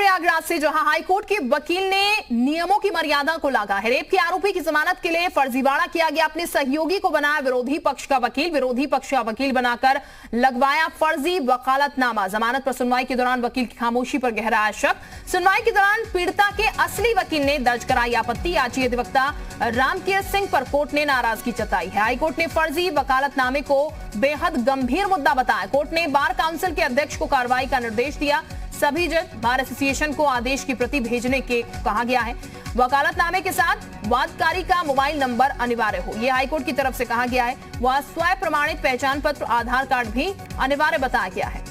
प्रयागराज से, जहां हाईकोर्ट के वकील ने नियमों की मर्यादा को लांघा है। रेप के आरोपी की जमानत के लिए फर्जीवाड़ा किया गया। अपने सहयोगी को बनाया विरोधी पक्ष का वकील, विरोधी पक्ष का वकील बनाकर लगवाया फर्जी वकालतनामा। जमानत पर सुनवाई के दौरान वकील की खामोशी पर गहराया शक। सुनवाई के दौरान पीड़िता के असली वकील ने दर्ज कराई आपत्ति। याची अधिवक्ता रामकीर सिंह पर कोर्ट ने नाराजगी जताई है। हाईकोर्ट ने फर्जी वकालतनामे को बेहद गंभीर मुद्दा बताया। कोर्ट ने बार काउंसिल के अध्यक्ष को कार्रवाई का निर्देश दिया। सभी जज बार एसोसिएशन को आदेश की प्रति भेजने के कहा गया है। वकालतनामे के साथ वादकारी का मोबाइल नंबर अनिवार्य हो, यह हाईकोर्ट की तरफ से कहा गया है। वह स्वयं प्रमाणित पहचान पत्र, आधार कार्ड भी अनिवार्य बताया गया है।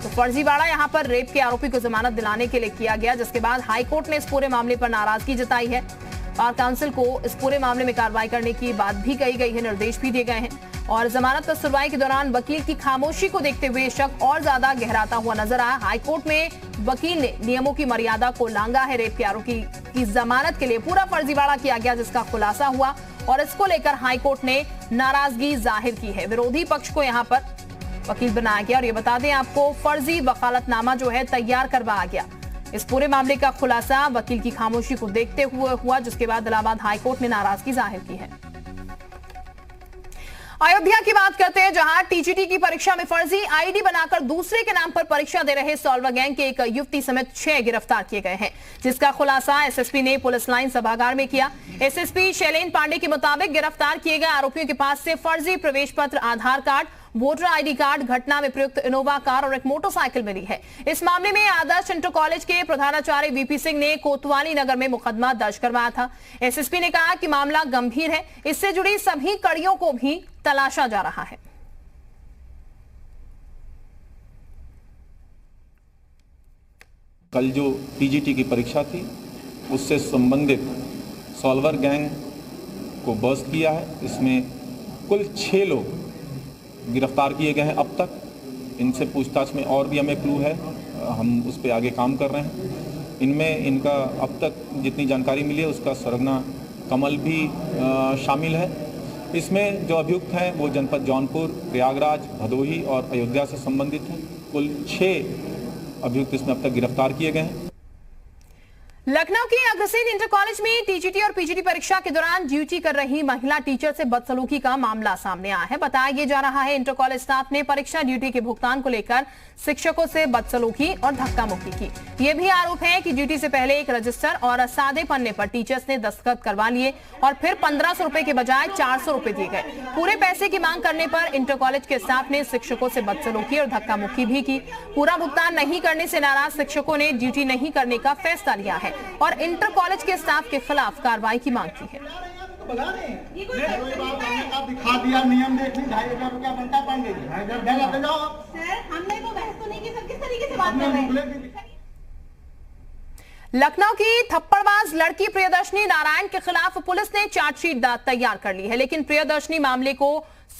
तो फर्जीवाड़ा यहां पर रेप के आरोपी को जमानत दिलाने के लिए किया गया, जिसके बाद हाईकोर्ट ने इस पूरे मामले पर नाराजगी जताई है। बार काउंसिल को इस पूरे मामले में कार्रवाई करने की बात भी कही गई है, निर्देश भी दिए गए हैं। और जमानत पर सुनवाई के दौरान वकील की खामोशी को देखते हुए शक और ज्यादा गहराता हुआ नजर आया। हाईकोर्ट में वकील ने नियमों की मर्यादा को लांघा है। रेप के आरोपी की जमानत के लिए पूरा फर्जीवाड़ा किया गया, जिसका खुलासा हुआ और इसको लेकर हाईकोर्ट ने नाराजगी जाहिर की है। विरोधी पक्ष को यहां पर वकील बनाया गया और ये बता दें आपको, फर्जी वकालतनामा जो है तैयार करवाया गया। इस पूरे मामले का खुलासा वकील की खामोशी को देखते हुए हुआ, जिसके बाद इलाहाबाद हाईकोर्ट ने नाराजगी जाहिर की है। अयोध्या की बात करते हैं, जहां टीजीटी की परीक्षा में फर्जी आईडी बनाकर दूसरे के नाम पर परीक्षा दे रहे सॉल्वर गैंग के एक युवती समेत 6 गिरफ्तार किए गए हैं, जिसका खुलासा एसएसपी ने पुलिस लाइन सभागार में किया। एसएसपी शैलेन पांडे के मुताबिक गिरफ्तार किए गए आरोपियों के पास से फर्जी प्रवेश पत्र, आधार कार्ड, वोटर आईडी कार्ड, घटना में प्रयुक्त इनोवा कार और एक मोटरसाइकिल मिली है। इस मामले में आदर्श इंटर कॉलेज के प्रधानाचार्य वीपी सिंह ने कोतवाली नगर में मुकदमा दर्ज करवाया था। एसएसपी ने कहा कि मामला गंभीर है, इससे जुड़ी सभी कड़ियों को भी तलाशा जा रहा है। कल जो टीजीटी की परीक्षा थी उससे संबंधित सॉल्वर गैंग को बस्ट किया है। इसमें कुल 6 लोग गिरफ्तार किए गए हैं अब तक। इनसे पूछताछ में और भी हमें क्लू है, हम उस पर आगे काम कर रहे हैं। इनमें इनका अब तक जितनी जानकारी मिली है उसका सरगना कमल भी शामिल है। इसमें जो अभियुक्त हैं वो जनपद जौनपुर, प्रयागराज, भदोही और अयोध्या से संबंधित हैं। कुल 6 अभियुक्त इसमें अब तक गिरफ्तार किए गए हैं। लखनऊ के अग्रसेन इंटर कॉलेज में टीजीटी और पीजीटी परीक्षा के दौरान ड्यूटी कर रही महिला टीचर से बदसलूकी का मामला सामने आया है। बताया जा रहा है, इंटर कॉलेज स्टाफ ने परीक्षा ड्यूटी के भुगतान को लेकर शिक्षकों से बदसलूकी और धक्का मुक्की की। यह भी आरोप है कि ड्यूटी से पहले एक रजिस्टर और सादे पन्ने पर टीचर्स ने दस्तखत करवा लिए और फिर 1500 रुपए के बजाय 400 रुपए दिए गए। पूरे पैसे की मांग करने पर इंटर कॉलेज के स्टाफ ने शिक्षकों से बदसलूकी और धक्का मुक्की भी की। पूरा भुगतान नहीं करने से नाराज शिक्षकों ने ड्यूटी नहीं करने का फैसला लिया है और इंटर कॉलेज के स्टाफ के खिलाफ कार्रवाई की मांग की है। दिखा दिया नियम देख ली, 2500 रुपया बनता बन गई। हमने वो बहस तो नहीं की, किस तरीके से बात कर रहे हैं। लखनऊ की थप्पड़बाज लड़की प्रियदर्शनी नारायण के खिलाफ पुलिस ने चार्जशीट तैयार कर ली है, लेकिन प्रियदर्शनी मामले को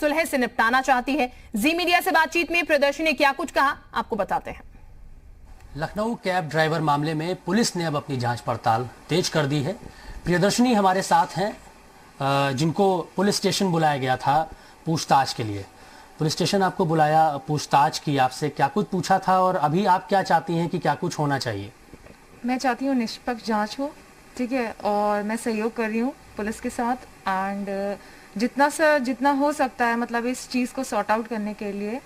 सुलह से निपटाना चाहती है। जी मीडिया से बातचीत में प्रियदर्शनी ने क्या कुछ कहा, आपको बताते हैं। लखनऊ कैब ड्राइवर मामले में पुलिस ने अब अपनी जांच पड़ताल तेज कर दी है। प्रियदर्शनी हमारे साथ हैं, जिनको पुलिस स्टेशन बुलाया गया था पूछताछ के लिए। पुलिस स्टेशन आपको बुलाया, पूछताछ की, आपसे क्या कुछ पूछा था और अभी आप क्या चाहती हैं कि क्या कुछ होना चाहिए? मैं चाहती हूँ निष्पक्ष जांच हो, ठीक है, और मैं सहयोग कर रही हूँ पुलिस के साथ एंड जितना हो सकता है, मतलब इस चीज़ को सॉर्ट आउट करने के लिए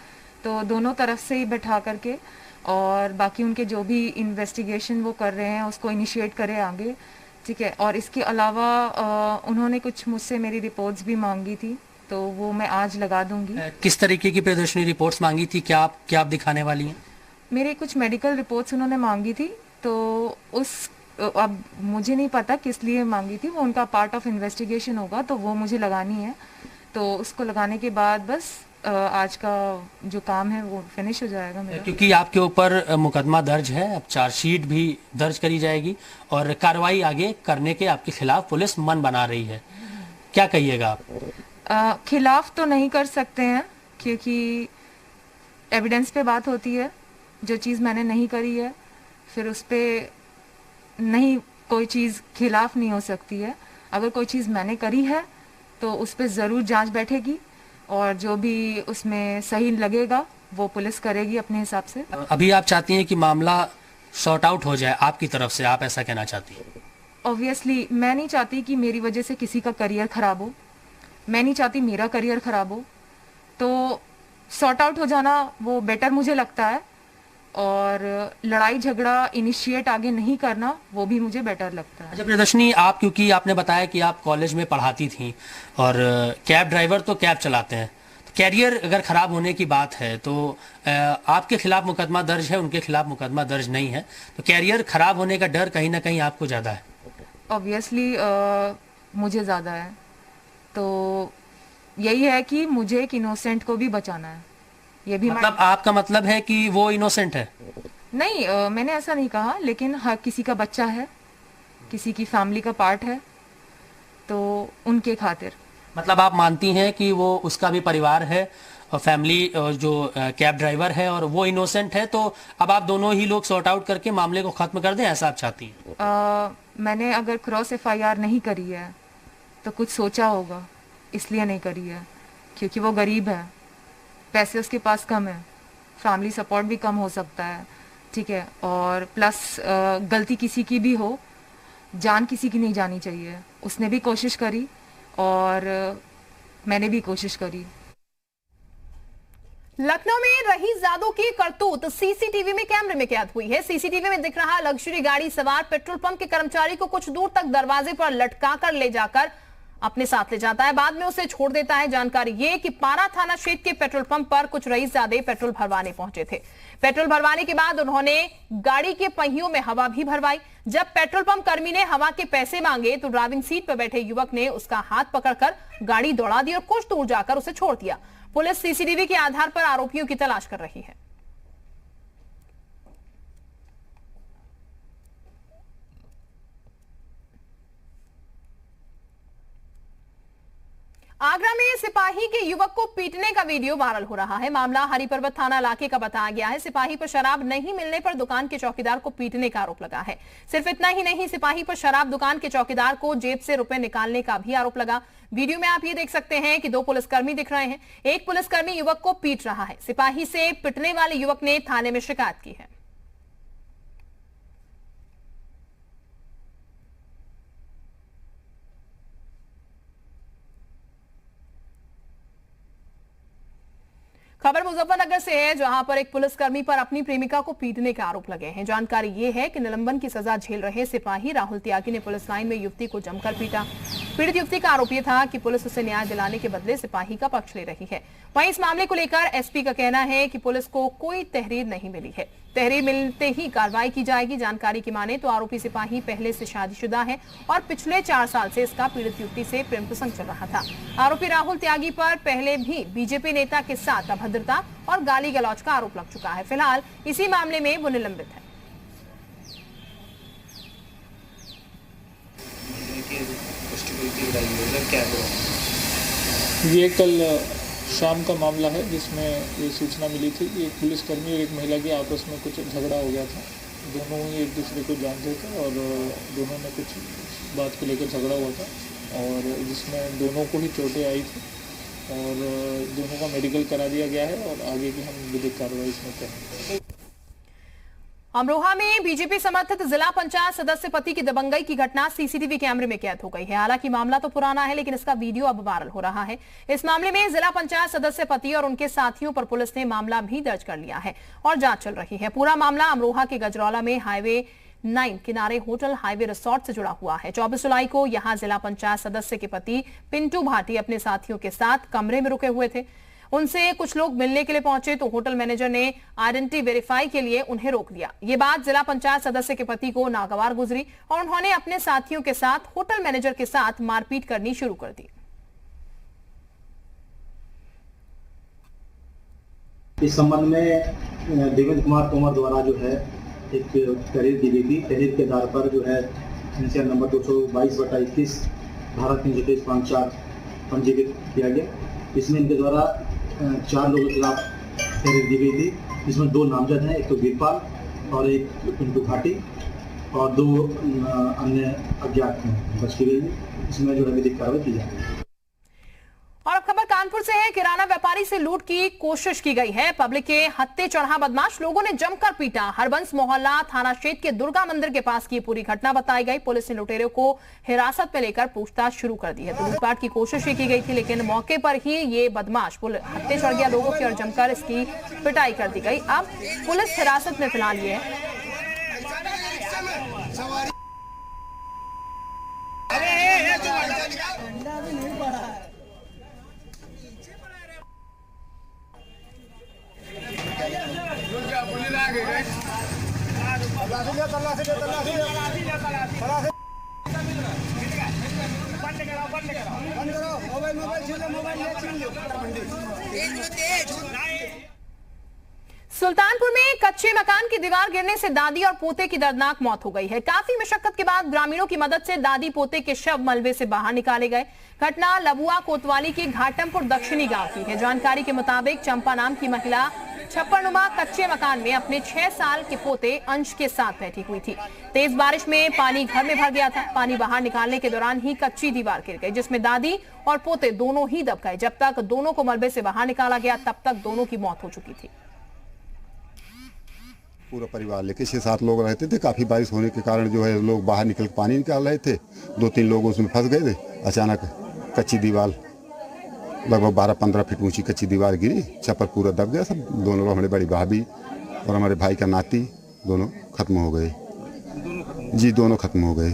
तो दोनों तरफ से ही बैठा करके और बाकी उनके जो भी इन्वेस्टिगेशन वो कर रहे हैं उसको इनिशिएट करें आगे, ठीक है। और इसके अलावा उन्होंने कुछ मुझसे मेरी रिपोर्ट्स भी मांगी थी, तो वो मैं आज लगा दूंगी। किस तरीके की प्रदर्शनी रिपोर्ट्स मांगी थी, क्या आप दिखाने वाली हैं? मेरे कुछ मेडिकल रिपोर्ट्स उन्होंने मांगी थी, तो अब मुझे नहीं पता किस लिए मांगी थी, वो उनका पार्ट ऑफ इन्वेस्टिगेशन होगा, तो वो मुझे लगानी है। तो उसको लगाने के बाद बस आज का जो काम है वो फिनिश हो जाएगा मेरा। क्योंकि आपके ऊपर मुकदमा दर्ज है, अब चार्जशीट भी दर्ज करी जाएगी और कार्रवाई आगे करने के आपके खिलाफ पुलिस मन बना रही है, क्या कहिएगा आप? खिलाफ तो नहीं कर सकते हैं क्योंकि एविडेंस पे बात होती है। जो चीज़ मैंने नहीं करी है फिर उस पर नहीं, कोई चीज़ खिलाफ नहीं हो सकती है। अगर कोई चीज़ मैंने करी है तो उस पर ज़रूर जांच बैठेगी और जो भी उसमें सही लगेगा वो पुलिस करेगी अपने हिसाब से। अभी आप चाहती हैं कि मामला सॉर्ट आउट हो जाए आपकी तरफ से, आप ऐसा कहना चाहती हैं? ऑब्वियसली मैं नहीं चाहती कि मेरी वजह से किसी का करियर खराब हो, मैं नहीं चाहती मेरा करियर खराब हो, तो सॉर्ट आउट हो जाना वो बेटर मुझे लगता है, और लड़ाई झगड़ा इनिशिएट आगे नहीं करना वो भी मुझे बेटर लगता है। अच्छा प्रियदर्शनी, आप क्योंकि आपने बताया कि आप कॉलेज में पढ़ाती थी और कैब ड्राइवर तो कैब चलाते हैं, तो कैरियर अगर खराब होने की बात है तो आपके खिलाफ मुकदमा दर्ज है, उनके खिलाफ मुकदमा दर्ज नहीं है, तो कैरियर खराब होने का डर कहीं ना कहीं आपको ज़्यादा है? ऑब्वियसली मुझे ज़्यादा है, तो यही है कि मुझे एक इनोसेंट को भी बचाना है। ये भी मतलब आपका मतलब है कि वो इनोसेंट है? नहीं, मैंने ऐसा नहीं कहा, लेकिन हर किसी का बच्चा है, किसी की फैमिली का पार्ट है, तो उनके खातिर। मतलब आप मानती हैं कि वो उसका भी परिवार है और फैमिली, जो कैब ड्राइवर है और वो इनोसेंट है, तो अब आप दोनों ही लोग सॉर्ट आउट करके मामले को खत्म कर दें, ऐसा आप चाहती हैं? मैंने अगर क्रॉस FIR नहीं करी है तो कुछ सोचा होगा, इसलिए नहीं करी है, क्योंकि वो गरीब है, पैसे उसके पास कम है, फैमिली सपोर्ट भी कम हो सकता है, ठीक है, और प्लस गलती किसी की भी हो, जान किसी की नहीं जानी चाहिए। उसने भी कोशिश करी और मैंने भी कोशिश करी। लखनऊ में रहीज़ादों की करतूत सीसीटीवी में कैमरे में कैद हुई है। सीसीटीवी में दिख रहा लग्जरी गाड़ी सवार पेट्रोल पंप के कर्मचारी को कुछ दूर तक दरवाजे पर लटकाकर ले जाकर अपने साथ ले जाता है, बाद में उसे छोड़ देता है। जानकारी ये कि पारा थाना क्षेत्र के पेट्रोल पंप पर कुछ रईसजादे पेट्रोल भरवाने पहुंचे थे। पेट्रोल भरवाने के बाद उन्होंने गाड़ी के पहियों में हवा भी भरवाई। जब पेट्रोल पंप कर्मी ने हवा के पैसे मांगे तो ड्राइविंग सीट पर बैठे युवक ने उसका हाथ पकड़कर गाड़ी दौड़ा दी और कुछ दूर जाकर उसे छोड़ दिया। पुलिस सीसीटीवी के आधार पर आरोपियों की तलाश कर रही है। आगरा में सिपाही के युवक को पीटने का वीडियो वायरल हो रहा है। मामला हरिपर्वत थाना इलाके का बताया गया है। सिपाही पर शराब नहीं मिलने पर दुकान के चौकीदार को पीटने का आरोप लगा है। सिर्फ इतना ही नहीं, सिपाही पर शराब दुकान के चौकीदार को जेब से रुपए निकालने का भी आरोप लगा। वीडियो में आप ये देख सकते हैं कि 2 पुलिसकर्मी दिख रहे हैं। एक पुलिसकर्मी युवक को पीट रहा है। सिपाही से पिटने वाले युवक ने थाने में शिकायत की है। खबर मुजफ्फरनगर से है, जहां पर एक पुलिसकर्मी पर अपनी प्रेमिका को पीटने के आरोप लगे हैं। जानकारी ये है कि निलंबन की सजा झेल रहे सिपाही राहुल त्यागी ने पुलिस लाइन में युवती को जमकर पीटा। पीड़ित युवती का आरोप यह था कि पुलिस उसे न्याय दिलाने के बदले सिपाही का पक्ष ले रही है। वहीं इस मामले को लेकर एसपी का कहना है कि पुलिस को कोई तहरीर नहीं मिली है, तहरीर मिलते ही कार्रवाई की जाएगी। जानकारी की माने तो आरोपी सिपाही पहले से शादीशुदा है और पिछले 4 साल से इसका पीड़ित युवती से प्रेम प्रसंग चल रहा था। आरोपी राहुल त्यागी पर पहले भी बीजेपी नेता के साथ अभद्रता और गाली गलौज का आरोप लग चुका है। फिलहाल इसी मामले में वो निलंबित है। ये कल शाम का मामला है जिसमें ये सूचना मिली थी कि एक पुलिसकर्मी और एक महिला के आपस में कुछ झगड़ा हो गया था। दोनों ही एक दूसरे को जानते थे और दोनों में कुछ बात को लेकर झगड़ा हुआ था और जिसमें दोनों को ही चोटें आई थी और दोनों का मेडिकल करा दिया गया है और आगे की हम विधिक कार्रवाई इसमें करेंगे। अमरोहा में बीजेपी समर्थित जिला पंचायत सदस्य पति की दबंगई की घटना सीसीटीवी कैमरे में कैद हो गई है। हालांकि मामला तो पुराना है, लेकिन इसका वीडियो अब वायरल हो रहा है। इस मामले में जिला पंचायत सदस्य पति और उनके साथियों पर पुलिस ने मामला भी दर्ज कर लिया है और जांच चल रही है। पूरा मामला अमरोहा के गजरौला में हाईवे 9 किनारे होटल हाईवे रिसोर्ट से जुड़ा हुआ है। 24 जुलाई को यहां जिला पंचायत सदस्य के पति पिंटू भाटी अपने साथियों के साथ कमरे में रुके हुए थे। उनसे कुछ लोग मिलने के लिए पहुंचे तो होटल मैनेजर ने आइडेंटिटी वेरीफाई के लिए उन्हें रोक दिया। ये बात जिला पंचायत सदस्य के पति को नागवार गुजरी और उन्होंने अपने साथियों के साथ होटल मैनेजर के साथ मारपीट करनी शुरू कर दी। इस संबंध में देवेंद्र कुमार तोमर द्वारा जो है एक तहरीर दी गई थी। तहरीर के आधार पर जो है एनसीआर नंबर 222/21 धारा 323/4 पंजीकृत किया गया। इसमें इनके द्वारा 4 लोगों के खिलाफ तहरीर दी गई थी। इसमें 2 नामजद हैं, एक तो वीरपाल और एक पिंटू भाटी और 2 अन्य अज्ञात हैं बच की गई। इसमें जो है विधिक कार्रवाई की जाएगी। और अब खबर कानपुर से है। किराना व्यापारी से लूट की कोशिश की गई है। पब्लिक के हत्थे चढ़ा बदमाश लोगों ने जमकर पीटा। हरबंस मोहल्ला थाना क्षेत्र के दुर्गा मंदिर के पास की पूरी घटना बताई गई। पुलिस ने लुटेरों को हिरासत में लेकर पूछताछ शुरू कर दी है। तो लूटपाट की कोशिश की गई थी, लेकिन मौके पर ही ये बदमाश हत्थे चढ़ गया लोगों की और जमकर इसकी पिटाई कर दी गई। अब पुलिस हिरासत में फिलहाल ये है। सुल्तानपुर में कच्चे मकान की दीवार गिरने से दादी और पोते की दर्दनाक मौत हो गई है। काफी मशक्कत के बाद ग्रामीणों की मदद से दादी पोते के शव मलबे से बाहर निकाले गए। घटना लबुआ कोतवाली के घाटमपुर दक्षिणी गांव की है। जानकारी के मुताबिक चंपा नाम की महिला छप्परनुमा कच्चे मकान में अपने 6 साल के पोते अंश के साथ बैठी हुई थी। तेज बारिश में पानी घर में भर गया था। पानी बाहर निकालने के दौरान ही कच्ची दीवार गिर गई, जिसमें दादी और पोते दोनों ही दब गए। जब तक दोनों को मलबे से बाहर निकाला गया तब तक दोनों की मौत हो चुकी थी। पूरा परिवार लेके 6-7 लोग रहते थे। काफ़ी बारिश होने के कारण जो है लोग बाहर निकल के पानी निकाल रहे थे। 2-3 लोग उसमें फंस गए थे। अचानक कच्ची दीवार लगभग 12-15 फीट ऊंची कच्ची दीवार गिरी, छप्पर पूरा दब गया। सब दोनों लोग, हमारे बड़ी भाभी और हमारे भाई का नाती, दोनों खत्म हो गए। जी, दोनों खत्म हो गए।